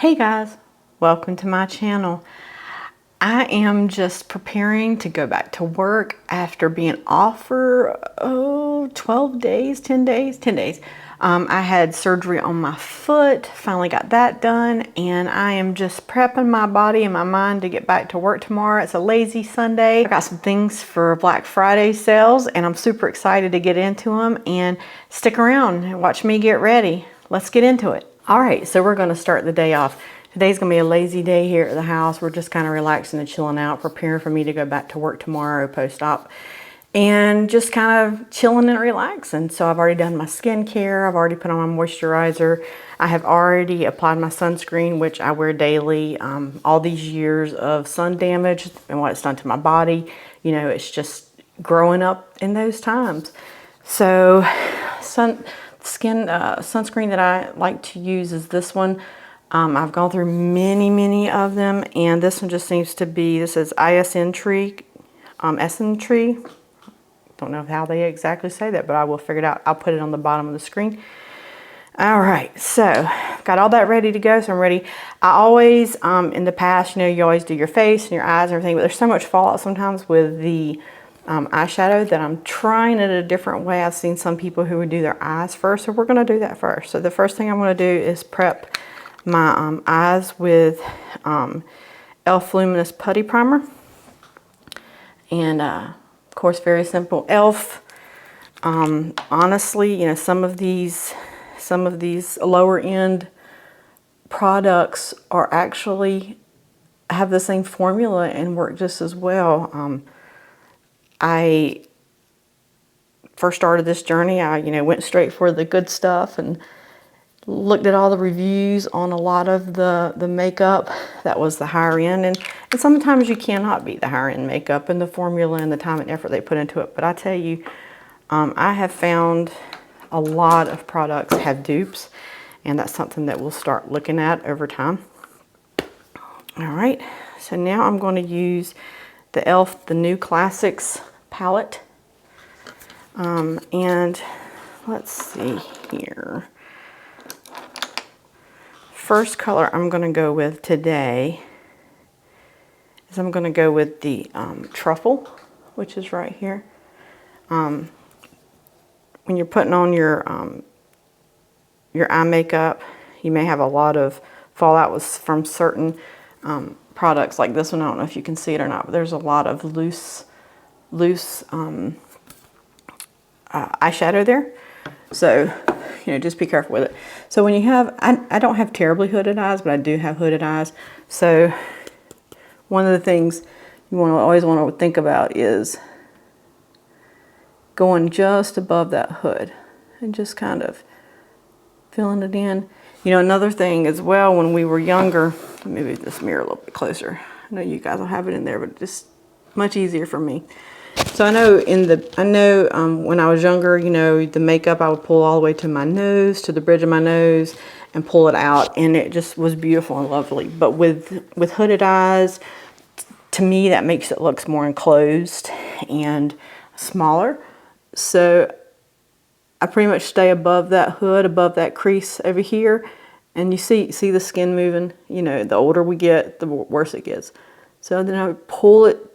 Hey guys, welcome to my channel. I am just preparing to go back to work after being off for 12 days, 10 days, 10 days. I had surgery on my foot, finally got that done, and I am just prepping my body and my mind to get back to work tomorrow. It's a lazy Sunday. I got some things for Black Friday sales and I'm super excited to get into them, and stick around and watch me get ready. Let's get into it. All right, so we're gonna start the day off. Today's gonna be a lazy day here at the house. We're just kind of relaxing and chilling out, preparing for me to go back to work tomorrow post-op, and just kind of chilling and relaxing. So I've already done my skincare. I've already put on my moisturizer. I have already applied my sunscreen, which I wear daily. All these years of sun damage and what it's done to my body, you know, it's just growing up in those times. So sunscreen that I like to use is this one. I've gone through many of them, and this one just seems to be, this is ISN Tree, Essen Tree. Don't know how they exactly say that, but I will figure it out. I'll put it on the bottom of the screen. All right, so got all that ready to go, so I'm ready. I always, in the past, you know, you always do your face and your eyes and everything, but there's so much fallout sometimes with the eyeshadow that I'm trying it a different way. I've seen some people who would do their eyes first, so we're gonna do that first. So the first thing I'm gonna do is prep my eyes with e.l.f. Luminous Putty Primer. And of course, very simple e.l.f. Honestly, you know, some of these lower end products are actually have the same formula and work just as well. I first started this journey, I went straight for the good stuff and looked at all the reviews on a lot of the makeup that was the higher end, and sometimes you cannot beat the higher end makeup and the formula and the time and effort they put into it. But I tell you, I have found a lot of products have dupes, and that's something that we'll start looking at over time. All right, so now I'm going to use the e.l.f. the New Classics palette. And let's see here. First color I'm going to go with today is I'm going to go with the Truffle, which is right here. When you're putting on your eye makeup, you may have a lot of fallout from certain products like this one. I don't know if you can see it or not, but there's a lot of loose eyeshadow there. So, you know, just be careful with it. So when you have, I don't have terribly hooded eyes, but I do have hooded eyes. So one of the things you always want to think about is going just above that hood and just kind of filling it in. You know, another thing as well, when we were younger, maybe this mirror a little bit closer. I know you guys will have it in there, but just much easier for me. So I know when I was younger, you know, the makeup I would pull all the way to my nose, to the bridge of my nose, and pull it out, and it just was beautiful and lovely. But with hooded eyes, to me, that makes it look more enclosed and smaller. So I pretty much stay above that hood, above that crease over here, and you see the skin moving. You know, the older we get, the worse it gets. So then I would pull it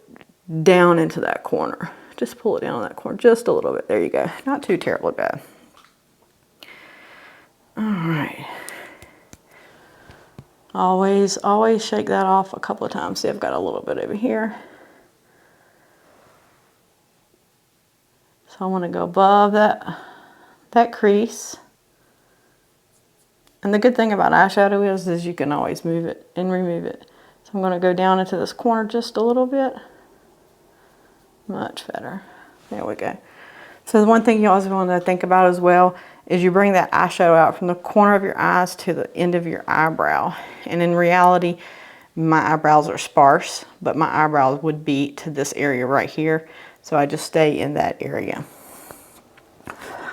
down into that corner. Just pull it down in that corner just a little bit. There you go. Not too terribly bad. All right. Always shake that off a couple of times. See, I've got a little bit over here. So I want to go above that crease. And the good thing about eyeshadow is you can always move it and remove it. So I'm going to go down into this corner just a little bit. Much better. There we go. So the one thing you always want to think about as well is you bring that eyeshadow out from the corner of your eyes to the end of your eyebrow. And in reality, my eyebrows are sparse, but my eyebrows would be to this area right here. So I just stay in that area.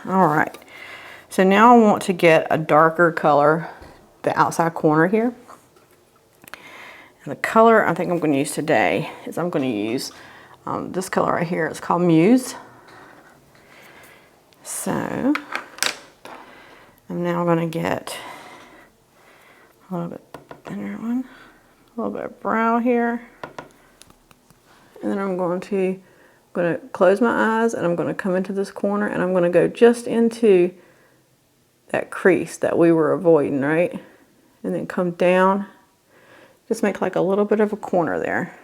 All right. So now I want to get a darker color, the outside corner here. And the color I think I'm going to use today is I'm going to use this color right here. It's called Muse. So I'm now going to get a little bit inner one. A little bit of brow here. And then I'm going to close my eyes and I'm going to come into this corner and I'm going to go just into that crease that we were avoiding, right? And then come down. Just make like a little bit of a corner there.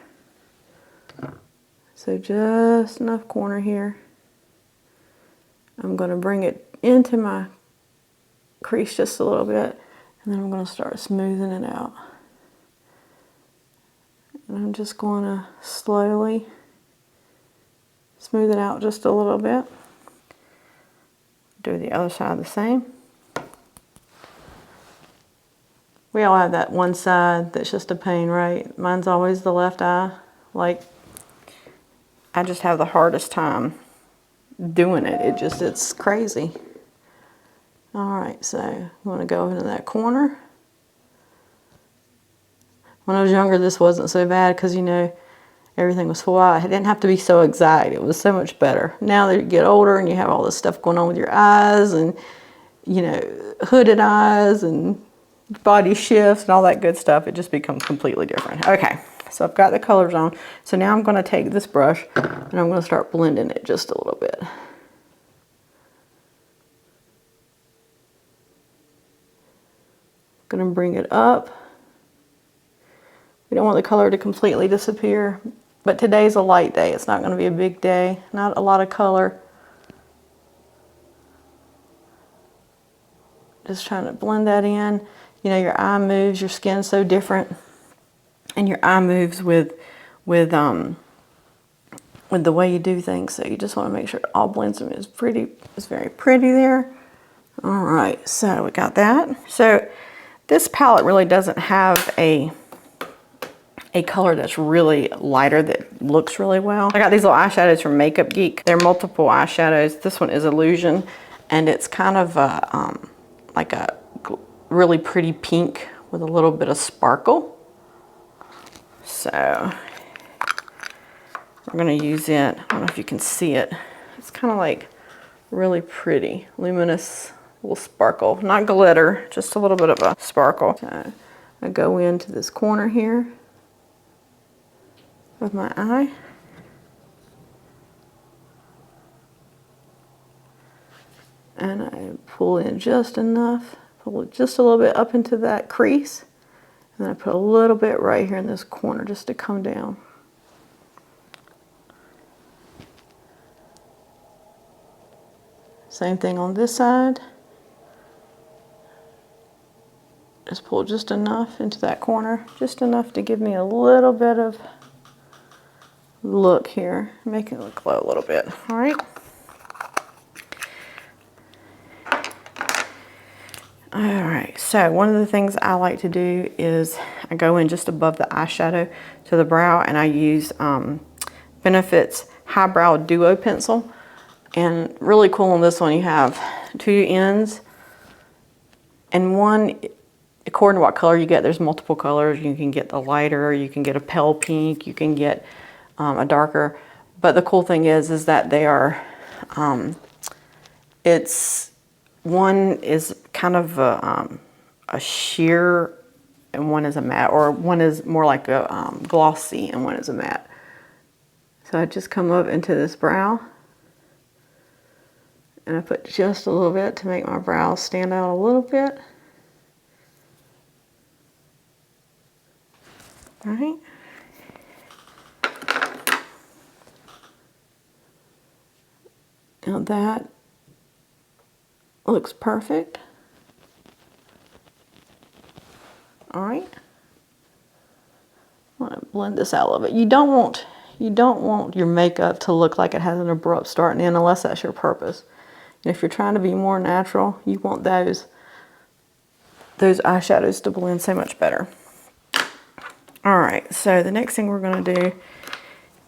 So just enough corner here. I'm going to bring it into my crease just a little bit, and then I'm going to start smoothing it out. And I'm just going to slowly smooth it out just a little bit. Do the other side the same. We all have that one side that's just a pain, right? Mine's always the left eye. Like, I just have the hardest time doing it. It's crazy. All right, so I'm going to go into that corner. When I was younger, this wasn't so bad because, you know, everything was full out. I didn't have to be so exact. It was so much better. Now that you get older and you have all this stuff going on with your eyes and, you know, hooded eyes and body shifts and all that good stuff, it just becomes completely different. Okay, so I've got the colors on. So now I'm going to take this brush and I'm going to start blending it just a little bit. Going to bring it up. We don't want the color to completely disappear, but today's a light day. It's not going to be a big day, not a lot of color. Just trying to blend that in. You know, your eye moves, your skin's so different, and your eye moves with the way you do things. So you just want to make sure it all blends in. It's very pretty there. All right, so we got that. So this palette really doesn't have a color that's really lighter that looks really well. I got these little eyeshadows from Makeup Geek. They're multiple eyeshadows. This one is Illusion, and it's kind of like a really pretty pink with a little bit of sparkle. So we're gonna use it. I don't know if you can see it. It's kind of like really pretty, luminous little sparkle. Not glitter, just a little bit of a sparkle. So I go into this corner here with my eye. And I pull in just enough, pull it just a little bit up into that crease. And then I put a little bit right here in this corner just to come down. Same thing on this side. Just pull just enough into that corner, just enough to give me a little bit of look here, make it look glow a little bit. All right. All right, so one of the things I like to do is I go in just above the eyeshadow to the brow, and I use Benefit's Highbrow Duo Pencil. And really cool on this one, you have two ends, and one, according to what color you get, there's multiple colors. You can get the lighter, you can get a pale pink, you can get a darker. But the cool thing is that they are, one is kind of a sheer and one is a matte, or one is more like a glossy and one is a matte. So I just come up into this brow and I put just a little bit to make my brows stand out a little bit. All right. Now that looks perfect. All right. I want to blend this out a little bit. You don't want your makeup to look like it has an abrupt start and end unless that's your purpose. And if you're trying to be more natural, you want those eyeshadows to blend so much better. All right, so the next thing we're going to do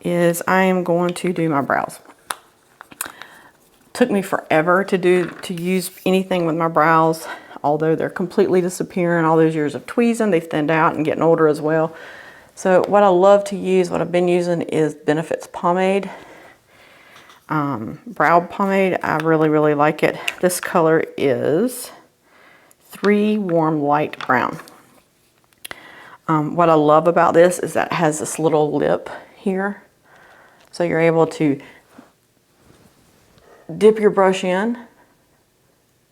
is I am going to do my brows. Took me forever to use anything with my brows, although they're completely disappearing. All those years of tweezing, they've thinned out and getting older as well. So what I love to use, what I've been using, is Benefit's pomade, brow pomade. I really, really like it. This color is 3 Warm Light Brown. What I love about this is that it has this little lip here. So you're able to dip your brush in,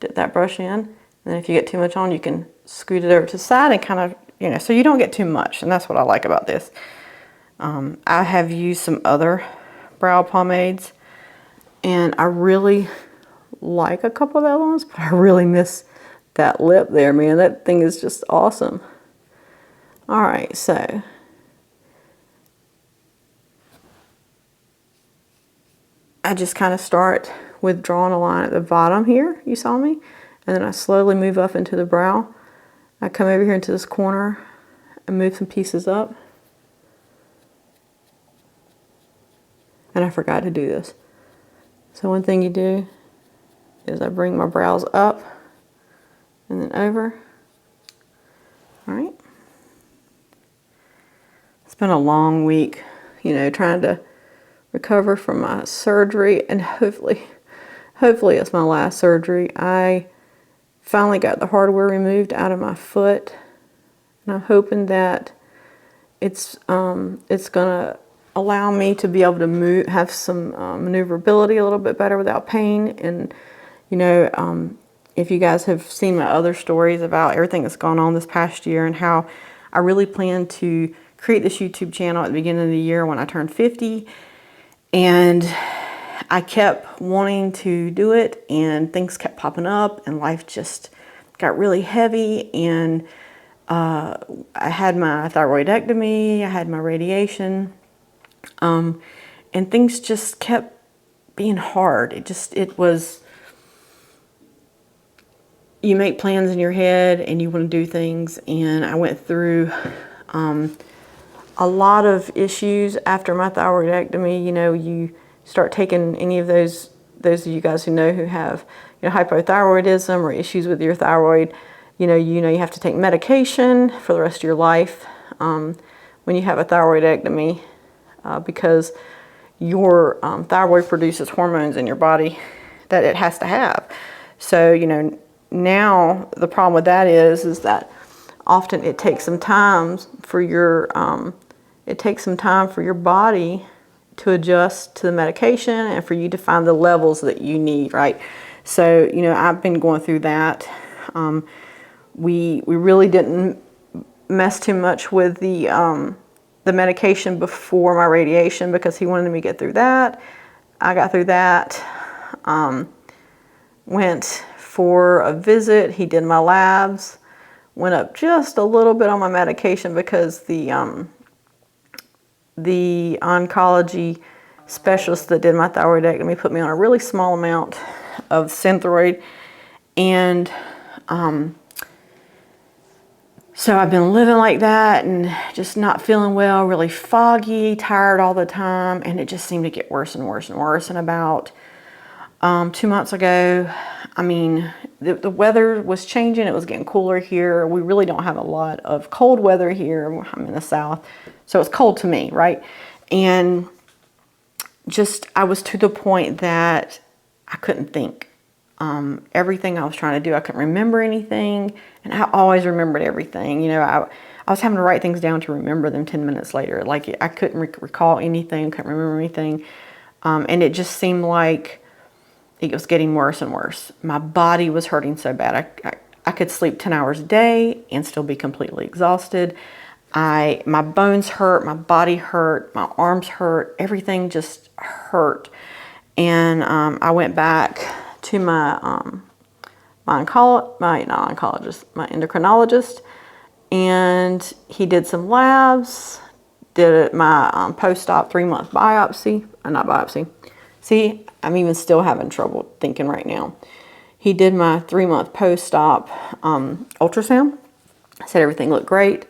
dip that brush in, and then if you get too much on, you can scoot it over to the side and kind of, you know, so you don't get too much, and that's what I like about this. I have used some other brow pomades, and I really like a couple of the other ones, but I really miss that lip there, man. That thing is just awesome. All right, so I just kind of start with drawing a line at the bottom here, you saw me, and then I slowly move up into the brow. I come over here into this corner and move some pieces up. And I forgot to do this. So one thing you do is I bring my brows up and then over. All right. It's been a long week, you know, trying to recover from my surgery, and hopefully it's my last surgery. I finally got the hardware removed out of my foot, and I'm hoping that it's gonna allow me to be able to move, have some maneuverability a little bit better without pain. And you know, if you guys have seen my other stories about everything that's gone on this past year and how I really plan to create this YouTube channel at the beginning of the year when I turned 50, and I kept wanting to do it, and things kept popping up, and life just got really heavy, and I had my thyroidectomy, I had my radiation, and things just kept being hard. It was, you make plans in your head and you want to do things, and I went through a lot of issues after my thyroidectomy. You know, you start taking any of those of you guys who have, you know, hypothyroidism or issues with your thyroid, you know you have to take medication for the rest of your life when you have a thyroidectomy, because your thyroid produces hormones in your body that it has to have. So, you know, now the problem with that is that often it takes some time for your body to adjust to the medication and for you to find the levels that you need, right? So, you know, I've been going through that. We really didn't mess too much with the medication before my radiation because he wanted me to get through that. I got through that. Went for a visit. He did my labs. Went up just a little bit on my medication because the oncology specialist that did my thyroidectomy put me on a really small amount of Synthroid, and so I've been living like that and just not feeling well, really foggy, tired all the time, and it just seemed to get worse and worse and worse. And about 2 months ago, I mean, the weather was changing. It was getting cooler here. We really don't have a lot of cold weather here. I'm in the South, so it's cold to me, right? And just, I was to the point that I couldn't think. Everything I was trying to do, I couldn't remember anything, and I always remembered everything. You know, I was having to write things down to remember them 10 minutes later. Like, I couldn't recall anything, couldn't remember anything, and it just seemed like it was getting worse and worse. My body was hurting so bad. I could sleep 10 hours a day and still be completely exhausted. My bones hurt, my body hurt, my arms hurt, everything just hurt. And I went back to my endocrinologist, and he did some labs, did my post-op 3-month biopsy, not biopsy. See, I'm even still having trouble thinking right now. He did my 3-month post-op ultrasound. Said everything looked great.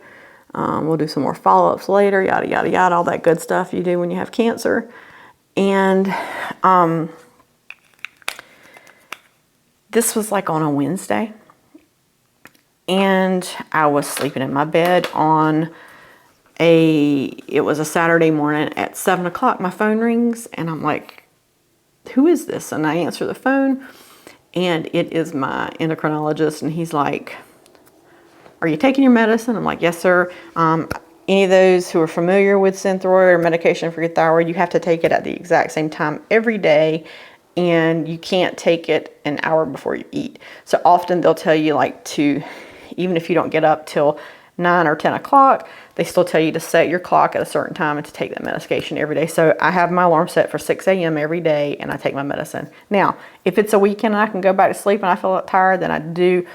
We'll do some more follow-ups later, yada, yada, yada, all that good stuff you do when you have cancer. And this was like on a Wednesday. And I was sleeping in my bed on it was a Saturday morning at 7 o'clock. My phone rings, and I'm like, who is this? And I answer the phone, and it is my endocrinologist, and he's like, are you taking your medicine? I'm like, yes, sir. Any of those who are familiar with Synthroid or medication for your thyroid, you have to take it at the exact same time every day, and you can't take it an hour before you eat. So often they'll tell you like to, even if you don't get up till 9 or 10 o'clock, they still tell you to set your clock at a certain time and to take that medication every day. So I have my alarm set for 6 a.m. every day, and I take my medicine. Now, if it's a weekend and I can go back to sleep and I feel tired, then I do.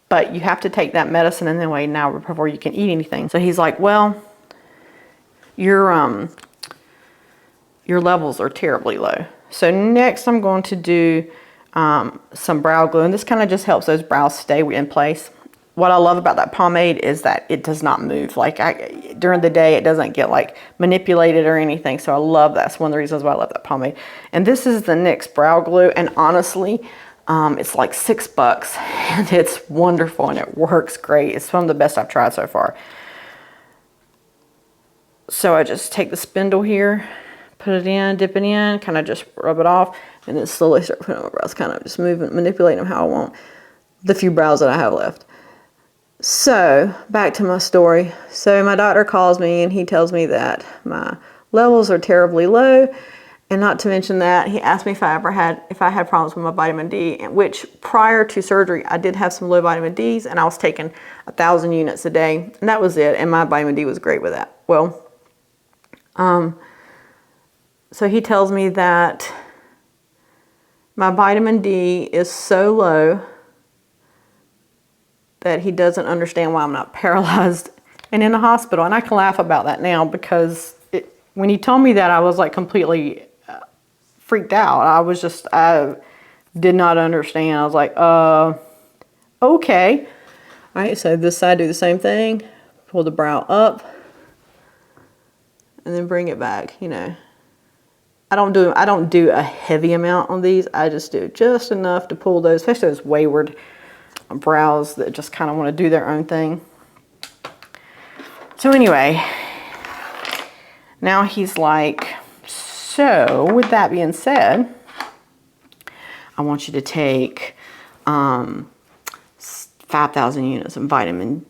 But you have to take that medicine and then wait an hour before you can eat anything. So he's like, well, your levels are terribly low. So next I'm going to do some brow glue, and this kind of just helps those brows stay in place. What I love about that pomade is that it does not move. Like during the day, it doesn't get like manipulated or anything. So I love that. That's one of the reasons why I love that pomade. And this is the NYX brow glue, and honestly, it's like $6 and it's wonderful and it works great. It's one of the best I've tried so far. So I just take the spindle here, put it in, dip it in, kind of just rub it off, and then slowly start putting on my brows, kind of just moving, manipulating them how I want, the few brows that I have left. So back to my story. So my doctor calls me and he tells me that my levels are terribly low. And not to mention that, he asked me if I had problems with my vitamin D, which prior to surgery, I did have some low vitamin Ds, and I was taking 1,000 units a day, and that was it, and my vitamin D was great with that. Well, so he tells me that my vitamin D is so low that he doesn't understand why I'm not paralyzed and in the hospital. And I can laugh about that now because when he told me that, I was like completely freaked out. I did not understand. I was like, okay. All right, so this side, do the same thing. Pull the brow up and then bring it back, you know. I don't do a heavy amount on these. I just do just enough to pull those, especially those wayward brows that just kind of want to do their own thing. So anyway, now he's like, so with that being said, I want you to take 5,000 units of vitamin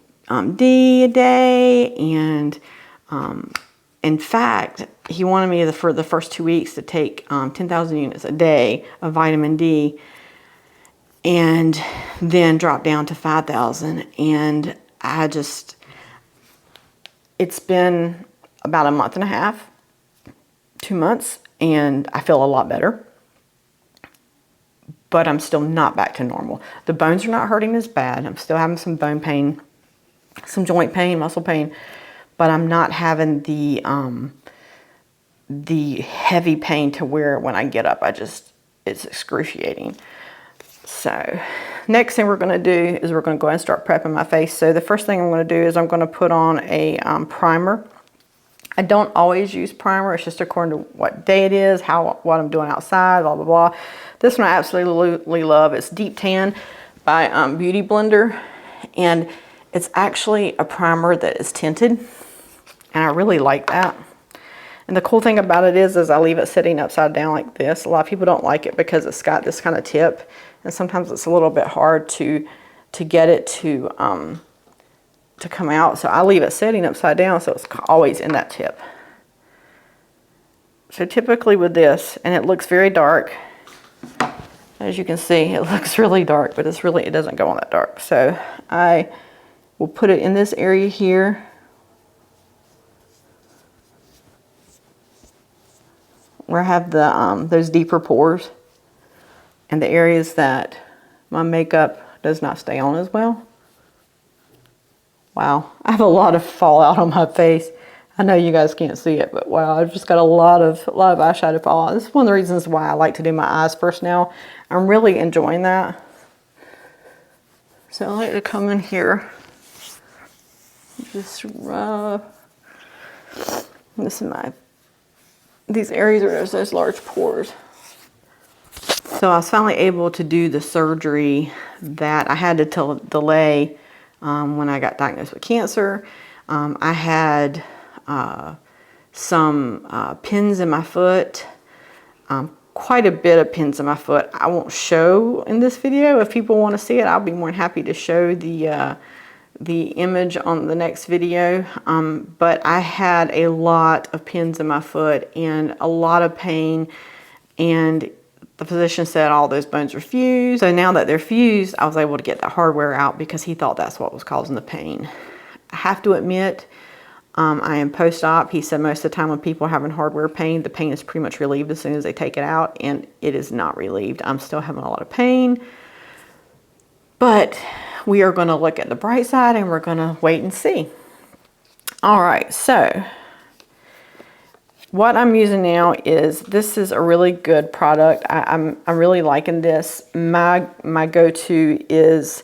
D a day, and in fact, he wanted me for the first 2 weeks to take 10,000 units a day of vitamin D, and then drop down to 5,000. And it's been about a month and a half, 2 months, and I feel a lot better. But I'm still not back to normal. The bones are not hurting as bad. I'm still having some bone pain, some joint pain, muscle pain, but I'm not having the heavy pain to where when I get up, it's excruciating. So next thing we're going to do is we're going to go ahead and start prepping my face. So the first thing I'm going to do is I'm going to put on a primer. I don't always use primer. It's just according to what day it is, what I'm doing outside, blah, blah, blah. This one I absolutely love. It's Deep Tan by Beauty Blender. And it's actually a primer that is tinted. And I really like that. And the cool thing about it is I leave it sitting upside down like this. A lot of people don't like it because it's got this kind of tip. And sometimes it's a little bit hard to get it to come out. So I leave it sitting upside down so it's always in that tip. So typically with this, and it looks very dark. As you can see, it looks really dark, but it doesn't go on that dark. So I will put it in this area here. Where I have those deeper pores and the areas that my makeup does not stay on as well. Wow, I have a lot of fallout on my face. I know you guys can't see it, but wow, I've just got a lot of eyeshadow fallout. This is one of the reasons why I like to do my eyes first now. I'm really enjoying that. So I like to come in here, just rub. These areas where there's those large pores. So I was finally able to do the surgery that I had to delay when I got diagnosed with cancer. I had some pins in my foot, quite a bit of pins in my foot. I won't show in this video. If people want to see it, I'll be more than happy to show the the image on the next video, but I had a lot of pins in my foot and a lot of pain, and the physician said all those bones are fused. So now that they're fused, I was able to get the hardware out because he thought that's what was causing the pain. I have to admit, I am post-op. He said most of the time when people are having hardware pain, the pain is pretty much relieved as soon as they take it out, and it is not relieved. I'm still having a lot of pain, but we are going to look at the bright side and we're going to wait and see. All right, so what I'm using now is, this is a really good product. I'm really liking this. My go-to is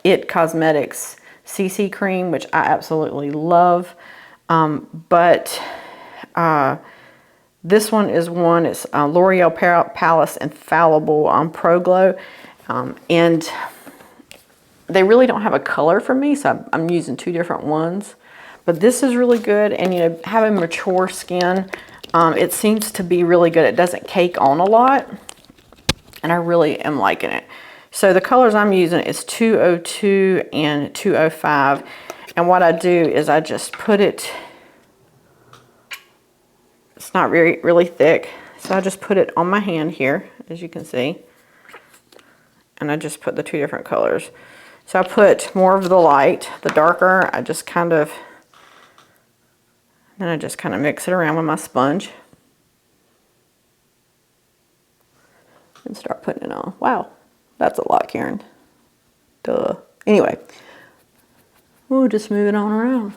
It Cosmetics CC cream, which I absolutely love. But this one is it's L'Oreal Paris Infallible Pro Glow. And they really don't have a color for me, so I'm using two different ones. But this is really good, and you know, having mature skin, it seems to be really good. It doesn't cake on a lot, and I really am liking it. So the colors I'm using is 202 and 205. And what I do is I just put it, it's not really thick, so I just put it on my hand here, as you can see. And I just put the two different colors. So I put more of the light, the darker, I just kind of, then I just kind of mix it around with my sponge. And start putting it on. Wow, that's a lot, Karen. Duh. Anyway, we'll just move it on around.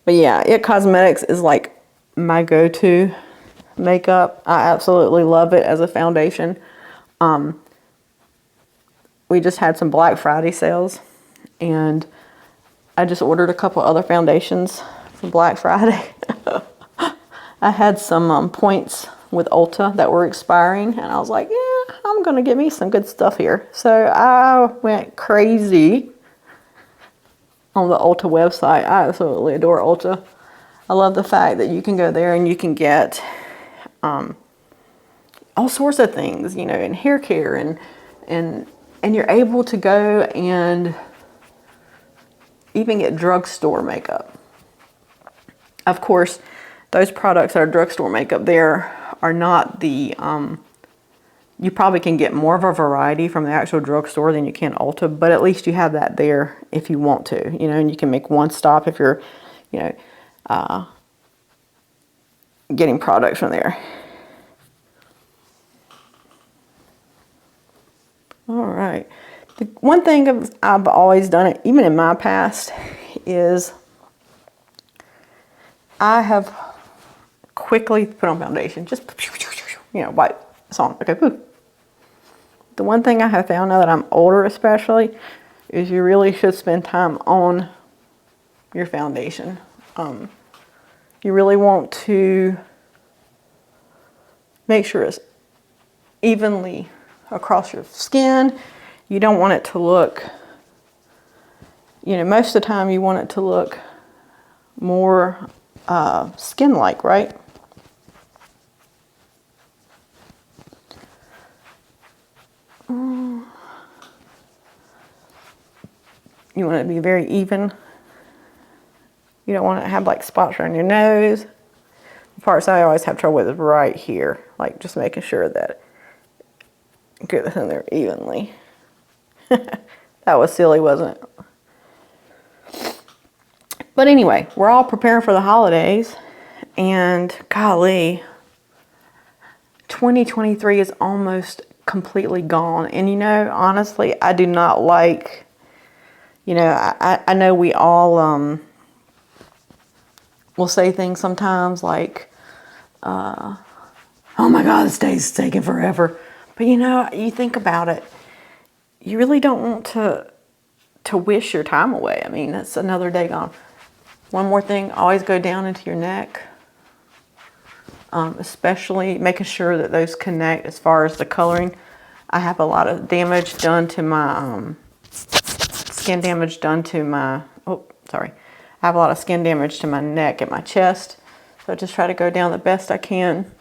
But yeah, It Cosmetics is like my go-to makeup. I absolutely love it as a foundation. We just had some Black Friday sales, and I just ordered a couple other foundations for Black Friday. I had some points with Ulta that were expiring, and I was like, yeah, I'm gonna get me some good stuff here. So I went crazy on the Ulta website. I absolutely adore Ulta. I love the fact that you can go there and you can get all sorts of things, you know, in hair care, and you're able to go and even get drugstore makeup. Of course, those products that are drugstore makeup there are not the, you probably can get more of a variety from the actual drugstore than you can Ulta, but at least you have that there if you want to, you know, and you can make one stop if you're, you know, getting products from there. All right. The one thing I've always done, it even in my past, is I have quickly put on foundation. Just, you know, wipe. It's on. Okay, poof. The one thing I have found now that I'm older especially, is you really should spend time on your foundation. You really want to make sure it's evenly across your skin. You don't want it to look, you know, most of the time you want it to look more skin-like, right? You want it to be very even. You don't want it to have like spots around your nose. The parts I always have trouble with is right here, like just making sure that it goes in there evenly. That was silly, wasn't it? But anyway, we're all preparing for the holidays, and golly, 2023 is almost completely gone. And you know, honestly, I do not like, you know, I know we all will say things sometimes like, oh my God, this day's taking forever. But you know, you think about it, you really don't want to wish your time away. I mean, that's another day gone. One more thing, always go down into your neck. Especially making sure that those connect as far as the coloring. I have a lot of damage done to my, skin damage done to my, oh, sorry. I have a lot of skin damage to my neck and my chest. So I just try to go down the best I can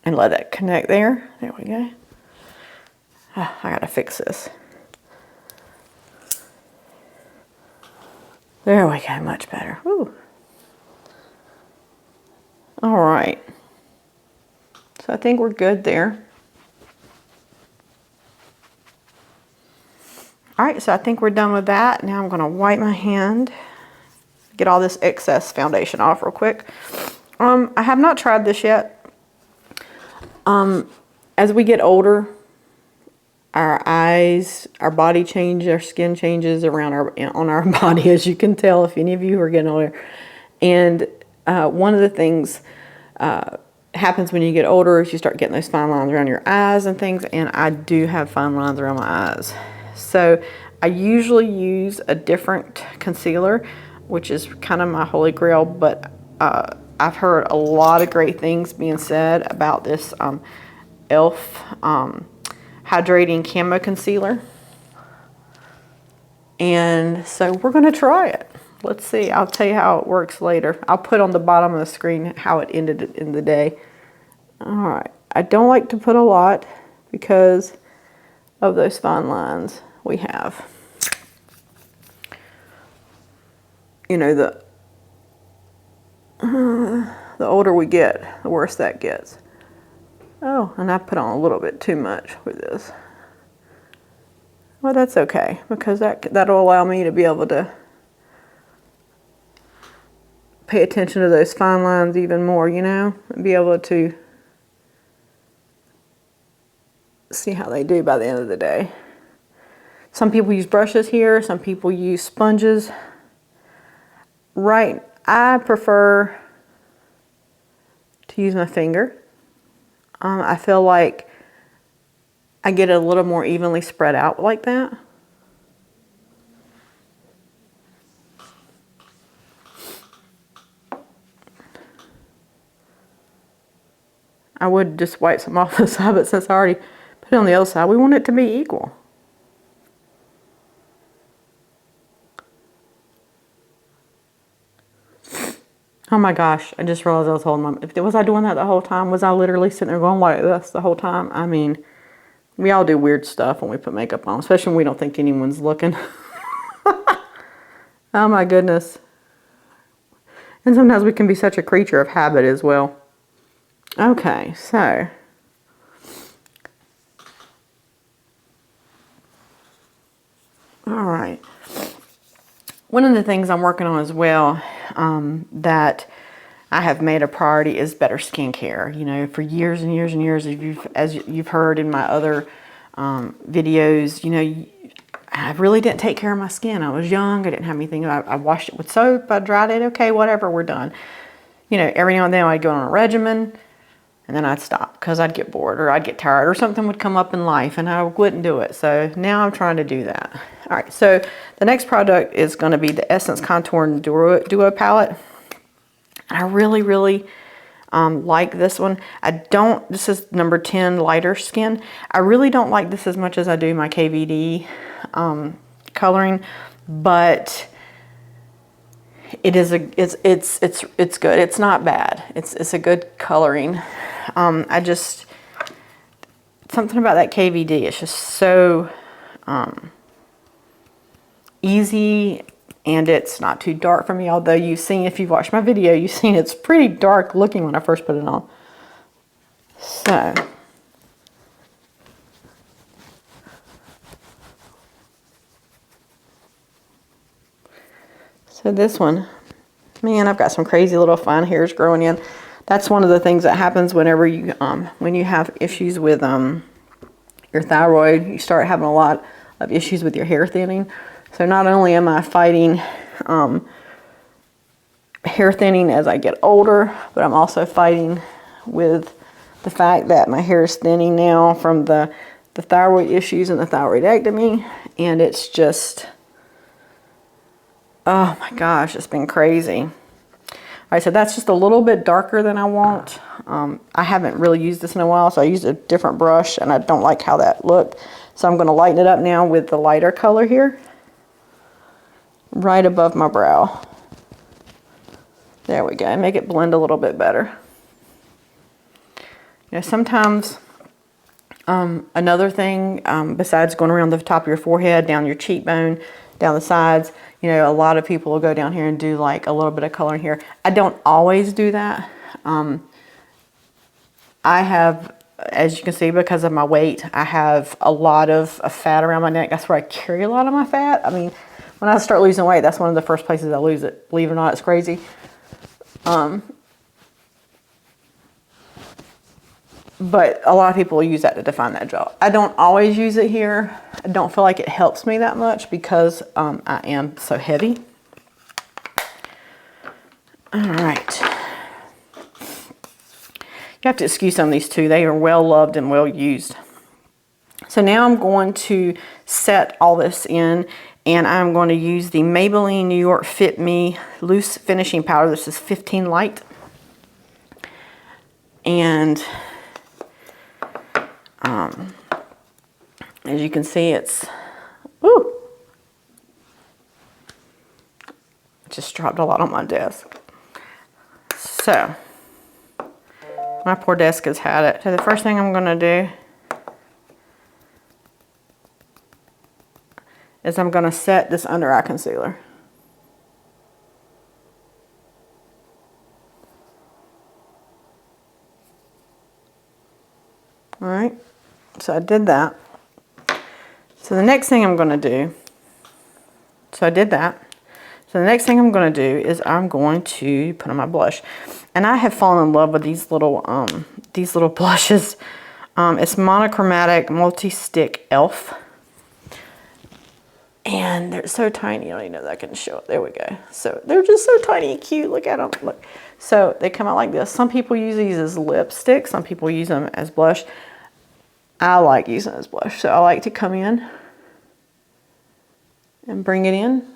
and let that connect there. There we go. Oh, I gotta fix this. There we go, much better. Woo. All right. So I think we're good there. All right, so I think we're done with that. Now I'm gonna wipe my hand, get all this excess foundation off real quick. I have not tried this yet. As we get older, our eyes, our body changes, our skin changes around on our body, as you can tell if any of you are getting older. And one of the things happens when you get older is you start getting those fine lines around your eyes and things, and I do have fine lines around my eyes. So I usually use a different concealer, which is kind of my holy grail, but I've heard a lot of great things being said about this e.l.f. Hydrating Camo Concealer. And so we're going to try it. Let's see. I'll tell you how it works later. I'll put on the bottom of the screen how it ended in the day. All right. I don't like to put a lot because of those fine lines we have. You know, the older we get, the worse that gets. Oh, and I put on a little bit too much with this. Well, that's okay, because that'll allow me to be able to pay attention to those fine lines even more, you know, and be able to see how they do by the end of the day. Some people use brushes here, some people use sponges. Right, I prefer to use my finger. I feel like I get it a little more evenly spread out like that. I would just wipe some off the side, but since I already put it on the other side, we want it to be equal. Oh my gosh, I just realized I was holding my... Was I doing that the whole time? Was I literally sitting there going like this the whole time? I mean, we all do weird stuff when we put makeup on, especially when we don't think anyone's looking. Oh my goodness. And sometimes we can be such a creature of habit as well. Okay, so... All right. One of the things I'm working on as well that I have made a priority is better skincare. You know, for years and years and years, as you've heard in my other videos, you know, I really didn't take care of my skin. I was young. I didn't have anything. I washed it with soap. I dried it. Okay, whatever, we're done. You know, every now and then I'd go on a regimen, and then I'd stop because I'd get bored or I'd get tired or something would come up in life and I wouldn't do it. So now I'm trying to do that. All right, so the next product is going to be the Essence Contour and Duo palette. I really, really like this one. This is number 10 lighter skin. I really don't like this as much as I do my KVD coloring, but it is it's good. It's not bad. It's a good coloring. Something about that KVD, it's just so easy, and it's not too dark for me, although you've seen, if you've watched my video, you've seen it's pretty dark looking when I first put it on. So this one, man, I've got some crazy little fine hairs growing in. That's one of the things that happens whenever you, when you have issues with your thyroid. You start having a lot of issues with your hair thinning. So not only am I fighting hair thinning as I get older, but I'm also fighting with the fact that my hair is thinning now from the thyroid issues and the thyroidectomy. And it's just, oh my gosh, it's been crazy. All right, so that's just a little bit darker than I want. I haven't really used this in a while, so I used a different brush, and I don't like how that looked. So I'm going to lighten it up now with the lighter color here, right above my brow. There we go. Make it blend a little bit better. You know, sometimes Another thing, besides going around the top of your forehead, down your cheekbone, down the sides, you know, a lot of people will go down here and do like a little bit of coloring here. I don't always do that. I have, as you can see, because of my weight, I have a lot of fat around my neck. That's where I carry a lot of my fat. I mean, when I start losing weight, that's one of the first places I lose it. Believe it or not, it's crazy. But a lot of people use that to define that jaw. I don't always use it here. I don't feel like it helps me that much because I am so heavy. All right. You have to excuse some of these too. They are well loved and well used. So now I'm going to set all this in, and I'm going to use the Maybelline New York Fit Me Loose Finishing Powder. This is 15 Light. And as you can see, it's, woo, just dropped a lot on my desk. So my poor desk has had it. So the first thing I'm going to do is I'm going to set this under eye concealer. All right, so I did that. So the next thing I'm going to do, so I did that. So the next thing I'm going to do is I'm going to put on my blush. And I have fallen in love with these little blushes. It's monochromatic multi-stick elf. And they're so tiny. I don't even know that I can show it. There we go. So they're just so tiny and cute. Look at them. Look. So they come out like this. Some people use these as lipstick. Some people use them as blush. I like using it as blush. So I like to come in and bring it in.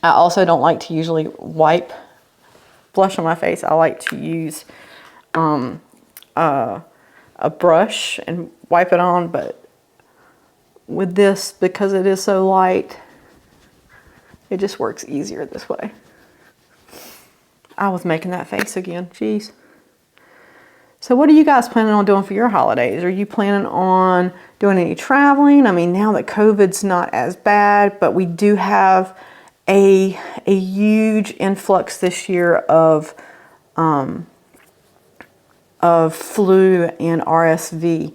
I also don't like to usually wipe blush on my face. I like to use a brush and wipe it on, but with this, because it is so light, it just works easier this way. I was making that face again, jeez. So what are you guys planning on doing for your holidays? Are you planning on doing any traveling? I mean, now that COVID's not as bad, but we do have a huge influx this year of flu and RSV.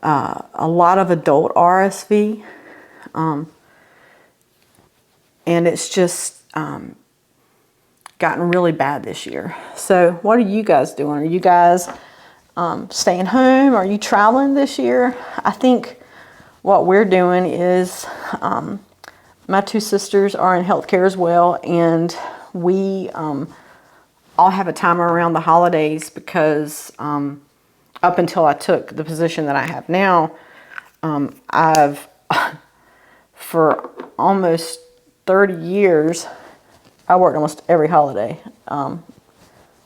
A lot of adult RSV, and it's just gotten really bad this year. So what are you guys doing? Are you guys staying home? Are you traveling this year? I think what we're doing is my two sisters are in healthcare as well, and we all have a timer around the holidays because up until I took the position that I have now, I've, for almost 30 years, I worked almost every holiday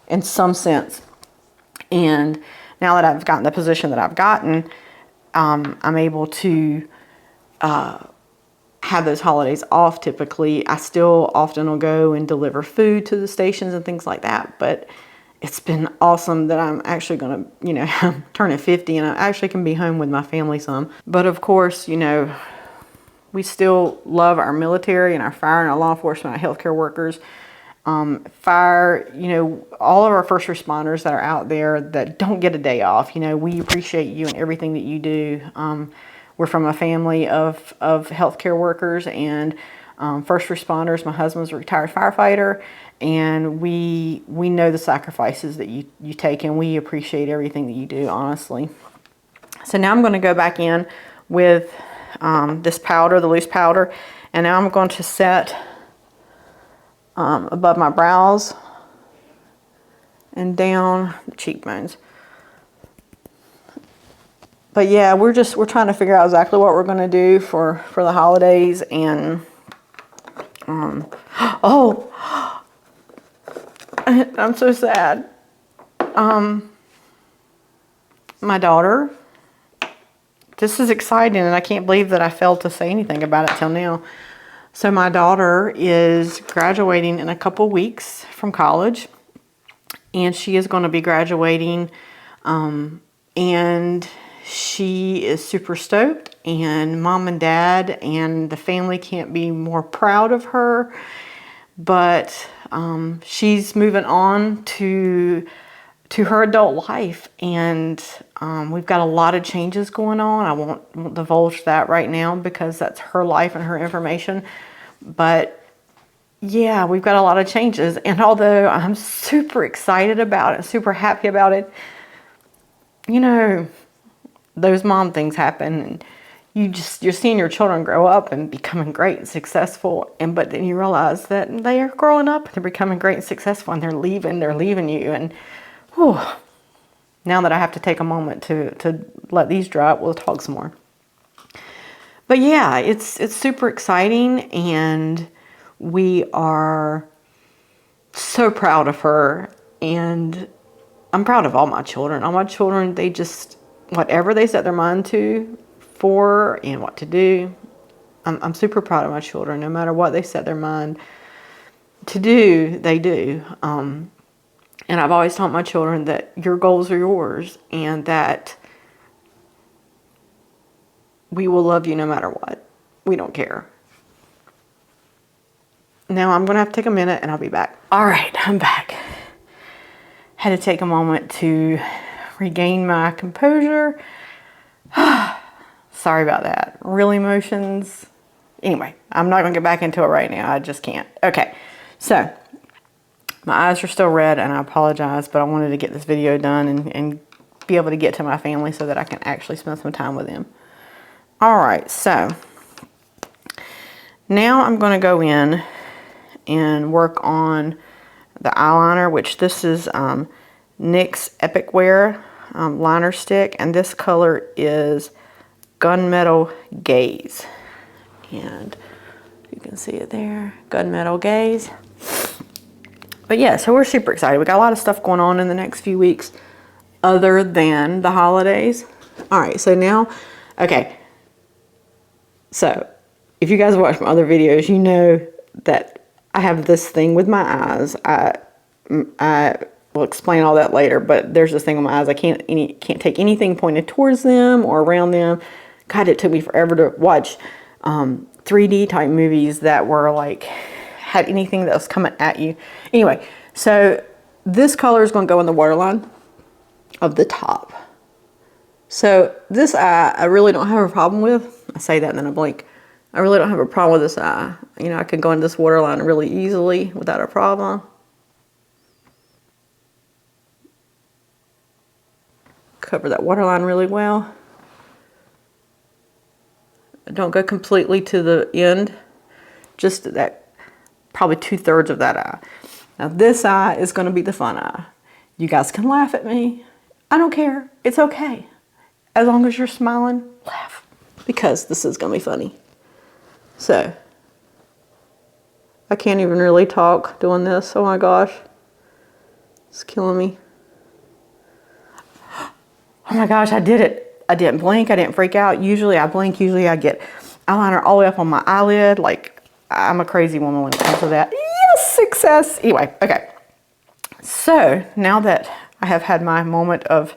in some sense. And now that I've gotten the position that I've gotten, I'm able to have those holidays off typically. I still often will go and deliver food to the stations and things like that, but it's been awesome that I'm actually going to, you know, I'm turning 50 and I actually can be home with my family some. But of course, you know, we still love our military and our fire and our law enforcement, our healthcare workers. Fire, you know, all of our first responders that are out there that don't get a day off, you know, we appreciate you and everything that you do. We're from a family of healthcare workers and first responders. My husband's a retired firefighter, and we know the sacrifices that you take, and we appreciate everything that you do, honestly. So now I'm going to go back in with this powder, the loose powder, and now I'm going to set above my brows and down the cheekbones. But yeah, we're trying to figure out exactly what we're going to do for the holidays. And oh, I'm so sad. My daughter, this is exciting, and I can't believe that I failed to say anything about it till now. So my daughter is graduating in a couple weeks from college, and she is going to be graduating, and she is super stoked, and mom and dad and the family can't be more proud of her. But she's moving on to her adult life, and we've got a lot of changes going on. I won't divulge that right now because that's her life and her information. But yeah, we've got a lot of changes, and although I'm super excited about it, super happy about it, you know, those mom things happen, and you're seeing your children grow up and becoming great and successful, but then you realize that they are growing up, they're becoming great and successful, and they're leaving you, and whew, now that I have to take a moment to let these dry up, we'll talk some more. But yeah, it's super exciting, and we are so proud of her, and I'm proud of all my children. All my children, they just, whatever they set their mind to for and what to do, I'm super proud of my children. No matter what they set their mind to do, they do. And I've always taught my children that your goals are yours, and that we will love you no matter what. We don't care. Now I'm going to have to take a minute and I'll be back. All right, I'm back. Had to take a moment to regain my composure. Sorry about that. Real emotions. Anyway, I'm not going to get back into it right now. I just can't. Okay, so my eyes are still red, and I apologize, but I wanted to get this video done and be able to get to my family so that I can actually spend some time with them. All right, so now I'm going to go in and work on the eyeliner, which this is NYX Epic Wear liner stick, and this color is Gunmetal Gaze, and you can see it there, Gunmetal Gaze. But yeah, so we're super excited. We got a lot of stuff going on in the next few weeks other than the holidays. All right, so now, okay, so if you guys watch my other videos, you know that I have this thing with my eyes. I will explain all that later, but there's this thing with my eyes. I can't take anything pointed towards them or around them. God, it took me forever to watch 3D type movies that were like, had anything that was coming at you. Anyway, so this color is going to go in the waterline of the top. So this eye, I really don't have a problem with. I say that and then I blink. I really don't have a problem with this eye. You know, I could go in this waterline really easily without a problem. Cover that waterline really well. Don't go completely to the end. Just that, probably 2/3 of that eye. Now this eye is going to be the fun eye. You guys can laugh at me. I don't care. It's okay. As long as you're smiling, laugh. Because this is going to be funny. So, I can't even really talk doing this. Oh my gosh. It's killing me. Oh my gosh, I did it. I didn't blink. I didn't freak out. Usually I blink. Usually I get eyeliner all the way up on my eyelid. Like, I'm a crazy woman when it comes to that. Yes, success. Anyway, okay. So, now that I have had my moment of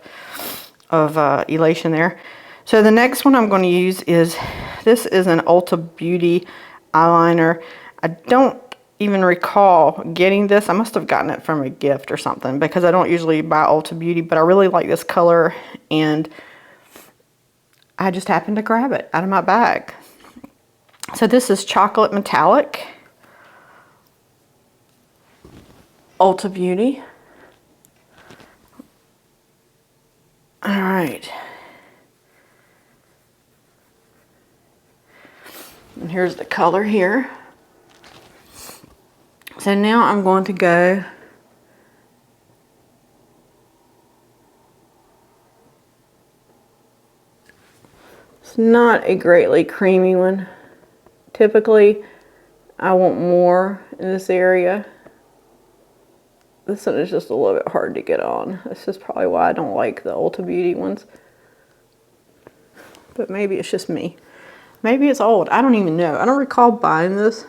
elation there. So the next one I'm going to use is, this is an Ulta Beauty eyeliner. I don't even recall getting this. I must have gotten it from a gift or something because I don't usually buy Ulta Beauty, but I really like this color and I just happened to grab it out of my bag. So this is Chocolate Metallic, Ulta Beauty. All right. And here's the color here. So now I'm going to go it's not a greatly creamy one. Typically, I want more in this area. This one is just a little bit hard to get on. This is probably why I don't like the Ulta Beauty ones. But maybe it's just me. Maybe it's old. I don't even know. I don't recall buying this.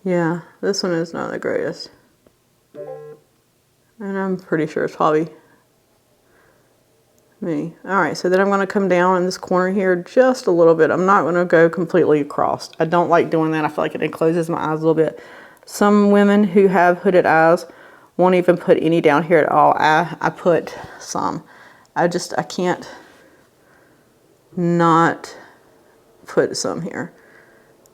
Yeah, this one is not the greatest. And I'm pretty sure it's probably me. Alright, so then I'm going to come down in this corner here just a little bit. I'm not going to go completely across. I don't like doing that. I feel like it encloses my eyes a little bit. Some women who have hooded eyes won't even put any down here at all. I put some. I can't not put some here.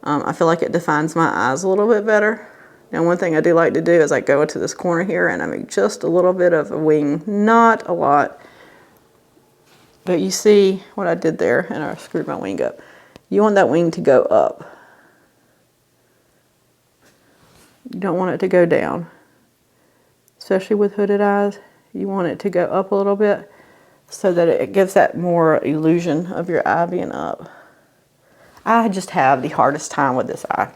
I feel like it defines my eyes a little bit better. Now, one thing I do like to do is I go into this corner here and I make just a little bit of a wing, not a lot. But you see what I did there, and I screwed my wing up. You want that wing to go up. You don't want it to go down. Especially with hooded eyes, you want it to go up a little bit so that it gives that more illusion of your eye being up. I just have the hardest time with this eye.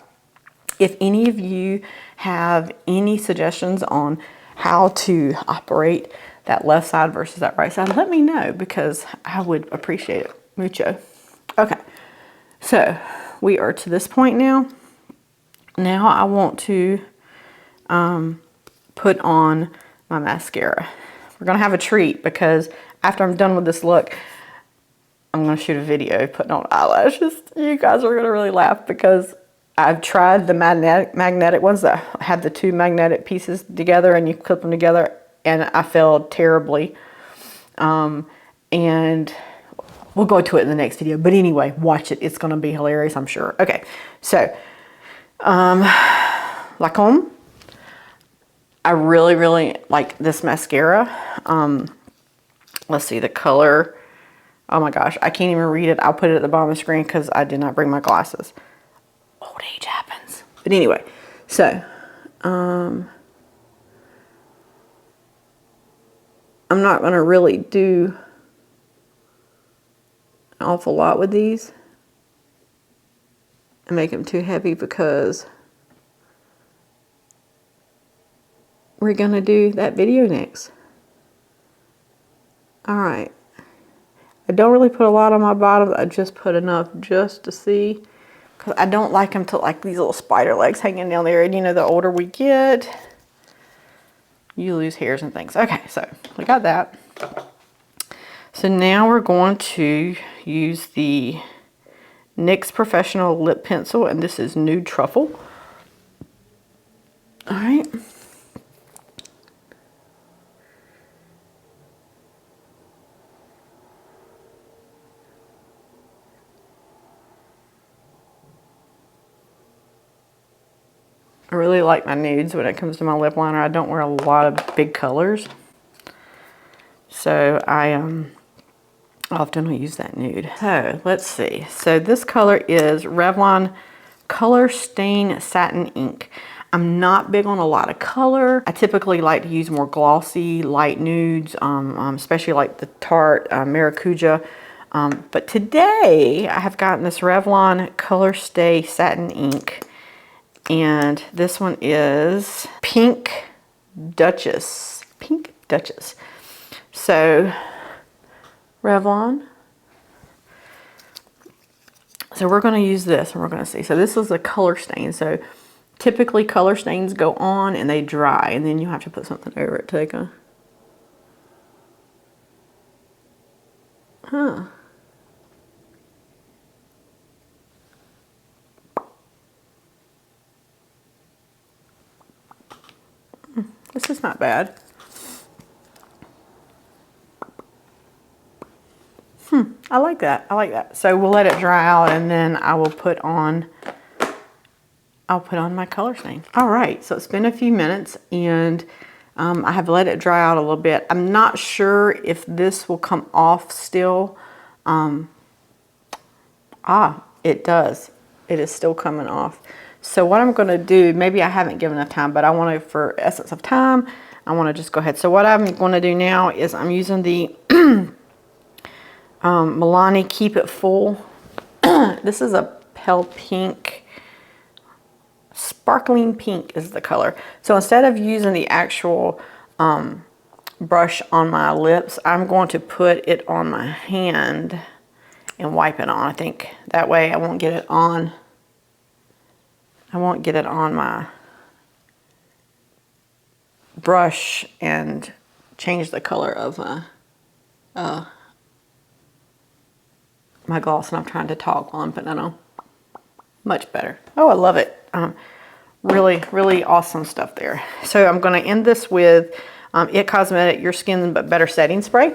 If any of you have any suggestions on how to operate that left side versus that right side, let me know, because I would appreciate it mucho. Okay, so we are to this point now. Now I want to put on my mascara. We're gonna have a treat, because after I'm done with this look, I'm gonna shoot a video putting on eyelashes. You guys are gonna really laugh, because I've tried the magnetic ones that have the two magnetic pieces together and you clip them together, and I failed terribly. And we'll go to it in the next video. But anyway, watch it. It's gonna be hilarious, I'm sure. Okay, so Lancome. I really, really like this mascara. Let's see the color. Oh my gosh, I can't even read it. I'll put it at the bottom of the screen because I did not bring my glasses. Old age happens. But anyway, so I'm not going to really do an awful lot with these and make them too heavy, because we're going to do that video next. Alright. I don't really put a lot on my bottoms. I just put enough just to see, because I don't like them to like these little spider legs hanging down there. And you know, the older we get, you lose hairs and things. Okay, so we got that. So now we're going to use the NYX Professional Lip Pencil, and this is Nude Truffle. All right. I really like my nudes when it comes to my lip liner. I don't wear a lot of big colors, so I often will use that nude. So let's see. So this color is Revlon Color Stain Satin Ink. I'm not big on a lot of color. I typically like to use more glossy, light nudes, especially like the Tarte Maracuja. But today I have gotten this Revlon Color Stay Satin Ink. And this one is Pink Duchess. Pink Duchess. So, Revlon. So we're going to use this, and we're going to see. So this is a color stain. So typically color stains go on and they dry, and then you have to put something over it to take a... Huh. This is not bad. I like that. I like that. So we'll let it dry out, and then I will put on, I'll put on my color stain. All right, so it's been a few minutes, and I have let it dry out a little bit. I'm not sure if this will come off still. It does. It is still coming off. So what I'm going to do, maybe I haven't given enough time, but I want to, for essence of time, I want to just go ahead. So what I'm going to do now is I'm using the Milani Keep It Full. This is a pale pink. Sparkling pink is the color. So instead of using the actual brush on my lips, I'm going to put it on my hand and wipe it on. I think that way I won't get it on I won't get it on my brush and change the color of my gloss, and I'm trying to talk while I'm putting it on. Much better. Oh, I love it. Really, really awesome stuff there. So I'm going to end this with It Cosmetic Your Skin But Better Setting Spray.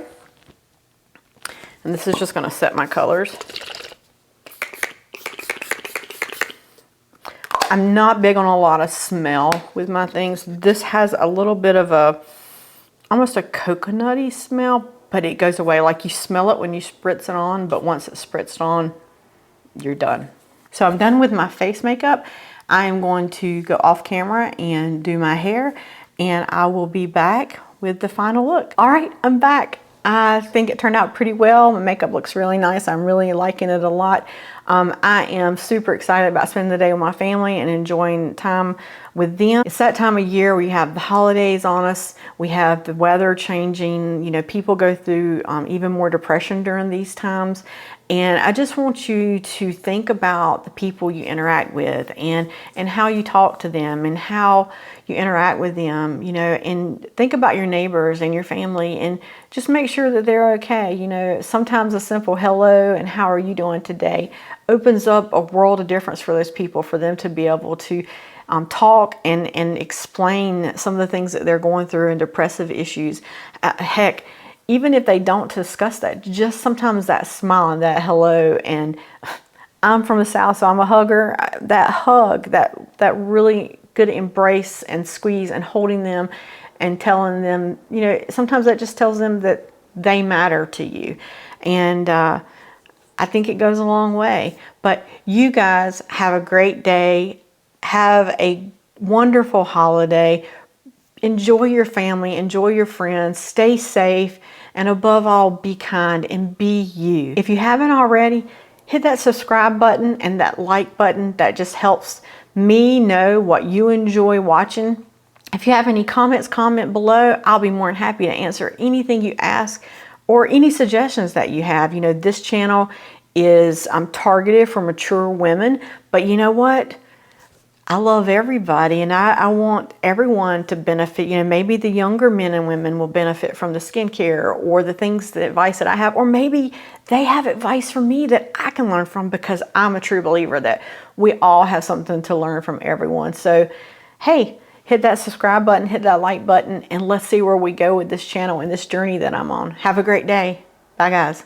And this is just going to set my colors. I'm not big on a lot of smell with my things. This has a little bit of almost a coconutty smell, but it goes away. Like you smell it when you spritz it on, but once it's spritzed on, you're done. So I'm done with my face makeup. I am going to go off camera and do my hair, and I will be back with the final look. All right, I'm back. I think it turned out pretty well. My makeup looks really nice. I'm really liking it a lot. I am super excited about spending the day with my family and enjoying time with them. It's that time of year. We have the holidays on us. We have the weather changing. You know, people go through even more depression during these times. And I just want you to think about the people you interact with and how you talk to them and how you interact with them, you know, and think about your neighbors and your family and just make sure that they're okay. You know, sometimes a simple hello and how are you doing today opens up a world of difference for those people, for them to be able to talk and explain some of the things that they're going through and depressive issues. Heck, even if they don't discuss that, just sometimes that smile and that hello. And I'm from the South, so I'm a hugger. That hug, that really good embrace and squeeze and holding them and telling them, you know, sometimes that just tells them that they matter to you. And I think it goes a long way. But you guys have a great day. Have a wonderful holiday. Enjoy your family, enjoy your friends, stay safe, and above all, be kind and be you. If you haven't already, hit that subscribe button and that like button. That just helps me know what you enjoy watching. If you have any comments, comment below. I'll be more than happy to answer anything you ask or any suggestions that you have. You know, this channel is targeted for mature women, but you know what? I love everybody, and I want everyone to benefit. You know, maybe the younger men and women will benefit from the skincare or the things, the advice that I have, or maybe they have advice from me that I can learn from, because I'm a true believer that we all have something to learn from everyone. So, hey, hit that subscribe button, hit that like button, and let's see where we go with this channel and this journey that I'm on. Have a great day. Bye, guys.